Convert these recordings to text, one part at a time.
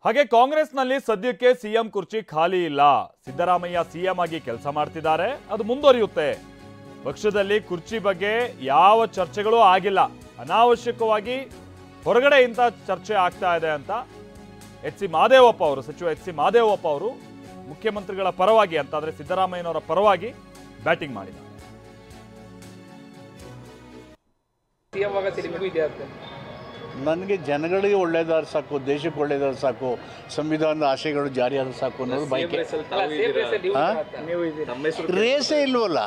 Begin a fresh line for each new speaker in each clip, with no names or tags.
ಹಾಗೆ ಕಾಂಗ್ರೆಸ್ನಲ್ಲಿ ಸದ್ಯಕ್ಕೆ ಸಿಎಂ ಕುರ್ಚಿ ಖಾಲಿ ಇಲ್ಲ. ಸಿದ್ದರಾಮಯ್ಯ ಸಿಎಂ ಆಗಿ ಕೆಲಸ ಮಾಡ್ತಿದ್ದಾರೆ, ಅದು ಮುಂದುವರಿಯುತ್ತೆ. ಪಕ್ಷದಲ್ಲಿ ಕುರ್ಚಿ ಬಗ್ಗೆ ಯಾವ ಚರ್ಚೆಗಳೂ ಆಗಿಲ್ಲ. ಅನಾವಶ್ಯಕವಾಗಿ ಹೊರಗಡೆ ಇಂಥ ಚರ್ಚೆ ಆಗ್ತಾ ಇದೆ ಅಂತ ಸಚಿವ ಎಚ್ ಸಿ ಮಹದೇವಪ್ಪ ಅವರು ಮುಖ್ಯಮಂತ್ರಿಗಳ ಪರವಾಗಿ ಅಂತಂದ್ರೆ ಸಿದ್ದರಾಮಯ್ಯನವರ ಪರವಾಗಿ ಬ್ಯಾಟಿಂಗ್ ಮಾಡಿದ್ದಾರೆ.
ನನಗೆ ಜನಗಳಿಗೆ ಒಳ್ಳೇದಾದ್ರೆ ಸಾಕು, ದೇಶಕ್ಕೆ ಒಳ್ಳೇದಾದ್ರೆ ಸಾಕು, ಸಂವಿಧಾನದ ಆಶಯಗಳು ಜಾರಿಯಾದ್ರೆ ಸಾಕು ಅನ್ನೋದು ಬಯಕೆ. ರೇಸೇ ಇಲ್ವಲ್ಲ,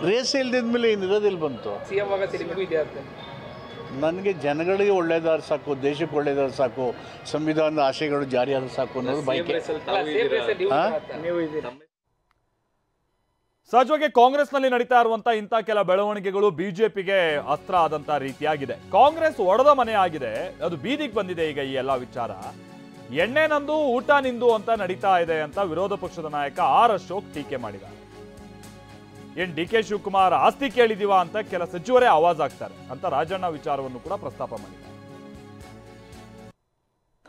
ರೇಸೇ ಇಲ್ದಿದ್ಮೇಲೆ ಇನ್ನಿರೋದಿಲ್ಲ ಬಂತು. ನನಗೆ ಜನಗಳಿಗೆ ಒಳ್ಳೇದಾದ್ರೆ ಸಾಕು, ದೇಶಕ್ಕೆ ಒಳ್ಳೇದಾದ್ರೆ ಸಾಕು, ಸಂವಿಧಾನದ ಆಶಯಗಳು ಜಾರಿಯಾದ್ರೆ ಸಾಕು ಅನ್ನೋದು ಬಯಕೆ.
ಸಹಜವಾಗಿ ಕಾಂಗ್ರೆಸ್ನಲ್ಲಿ ನಡೀತಾ ಇರುವಂತಹ ಇಂಥ ಕೆಲ ಬೆಳವಣಿಗೆಗಳು ಬಿಜೆಪಿಗೆ ಅಸ್ತ್ರ ಆದಂತ ರೀತಿಯಾಗಿದೆ. ಕಾಂಗ್ರೆಸ್ ಒಡೆದ ಮನೆ ಆಗಿದೆ, ಅದು ಬೀದಿಗೆ ಬಂದಿದೆ. ಈಗ ಈ ಎಲ್ಲ ವಿಚಾರ ಎಣ್ಣೆ ನಂದು ಊಟ ನಿಂದು ಅಂತ ನಡೀತಾ ಇದೆ ಅಂತ ವಿರೋಧ ಪಕ್ಷದ ನಾಯಕ ಆರ್ ಅಶೋಕ್ ಟೀಕೆ ಮಾಡಿದ್ದಾರೆ. ಡಿ ಕೆ ಶಿವಕುಮಾರ್ ಆಸ್ತಿ ಕೇಳಿದೀವ ಅಂತ ಕೆಲ ಸಚಿವರೇ ಆವಾಜ್ ಆಗ್ತಾರೆ ಅಂತ ರಾಜಣ್ಣ ವಿಚಾರವನ್ನು ಕೂಡ ಪ್ರಸ್ತಾಪ ಮಾಡಿದ್ದಾರೆ.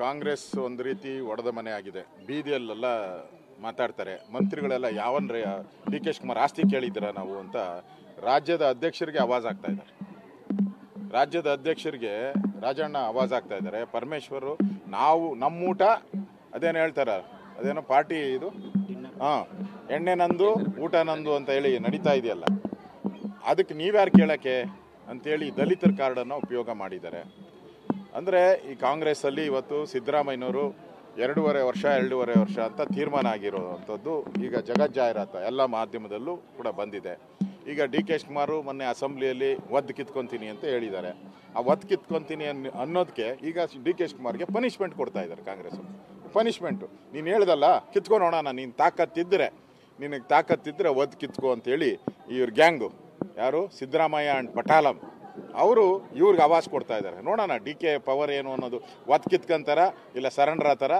ಕಾಂಗ್ರೆಸ್ ಒಂದು ರೀತಿ ಒಡೆದ ಮನೆ ಆಗಿದೆ. ಬೀದಿಯಲ್ಲೆಲ್ಲ ಮಾತಾಡ್ತಾರೆ ಮಂತ್ರಿಗಳೆಲ್ಲ. ಯಾವನ್ರೆ ಡಿ ಕೆ ಶಿವಕುಮಾರ್ ಆಸ್ತಿ ಕೇಳಿದ್ದೀರಾ ನಾವು ಅಂತ ರಾಜ್ಯದ ಅಧ್ಯಕ್ಷರಿಗೆ ಆವಾಜ್ ಆಗ್ತಾ ಇದ್ದಾರೆ. ರಾಜ್ಯದ ಅಧ್ಯಕ್ಷರಿಗೆ ರಾಜಣ್ಣ ಆವಾಜ್ ಆಗ್ತಾ ಇದ್ದಾರೆ. ಪರಮೇಶ್ವರು ನಾವು ನಮ್ಮೂಟ ಅದೇನು ಹೇಳ್ತಾರ, ಅದೇನೋ ಪಾರ್ಟಿ ಇದು ಎಣ್ಣೆ ನಂದು ಊಟ ನಂದು ಅಂತ ಹೇಳಿ ನಡೀತಾ ಇದೆಯಲ್ಲ, ಅದಕ್ಕೆ ನೀವ್ಯಾರು ಕೇಳಕ್ಕೆ ಅಂತೇಳಿ ದಲಿತರ ಕಾರ್ಡನ್ನು ಉಪಯೋಗ ಮಾಡಿದ್ದಾರೆ. ಅಂದರೆ ಈ ಕಾಂಗ್ರೆಸ್ಸಲ್ಲಿ ಇವತ್ತು ಸಿದ್ದರಾಮಯ್ಯನವರು 2.5 ವರ್ಷ ಅಂತ ತೀರ್ಮಾನ ಆಗಿರೋವಂಥದ್ದು ಈಗ ಜಗಜ್ಜಾಹಿರಾತ ಎಲ್ಲ ಮಾಧ್ಯಮದಲ್ಲೂ ಕೂಡ ಬಂದಿದೆ. ಈಗ ಡಿ ಕೆ ಶಿವಕುಮಾರ್ ಮೊನ್ನೆ ಅಸೆಂಬ್ಲಿಯಲ್ಲಿ ಒದ್ದು ಕಿತ್ಕೊಂತೀನಿ ಅಂತ ಹೇಳಿದ್ದಾರೆ. ಆ ಒದ್ದು ಕಿತ್ಕೊಂತೀನಿ ಅನ್ನೋದಕ್ಕೆ ಈಗ ಡಿ ಕೆ ಶಿವಕುಮಾರ್ಗೆ ಪನಿಷ್ಮೆಂಟ್ ಕೊಡ್ತಾ ಇದ್ದಾರೆ ಕಾಂಗ್ರೆಸ್. ಪನಿಷ್ಮೆಂಟು ನೀನು ಹೇಳ್ದಲ್ಲ, ಕಿತ್ಕೊ ನೋಡೋಣ, ನೀನು ನಿನಗೆ ತಾಕತ್ತಿದ್ರೆ ಒದ್ದು ಕಿತ್ಕೊ ಅಂತೇಳಿ ಇವ್ರ ಗ್ಯಾಂಗು ಯಾರು ಸಿದ್ದರಾಮಯ್ಯ ಅಂಡ್ ಪಟಾಲಂ ಅವರು ಇವ್ರಿಗೆ ಆವಾಜ್ ಕೊಡ್ತಾ ಇದ್ದಾರೆ. ನೋಡೋಣ ಡಿ ಕೆ ಪವರ್ ಏನು ಅನ್ನೋದು. ಒತ್ತು ಕಿತ್ಕೊಂತಾರ ಇಲ್ಲ ಸರೆಂಡರ್ ಆತಾರ.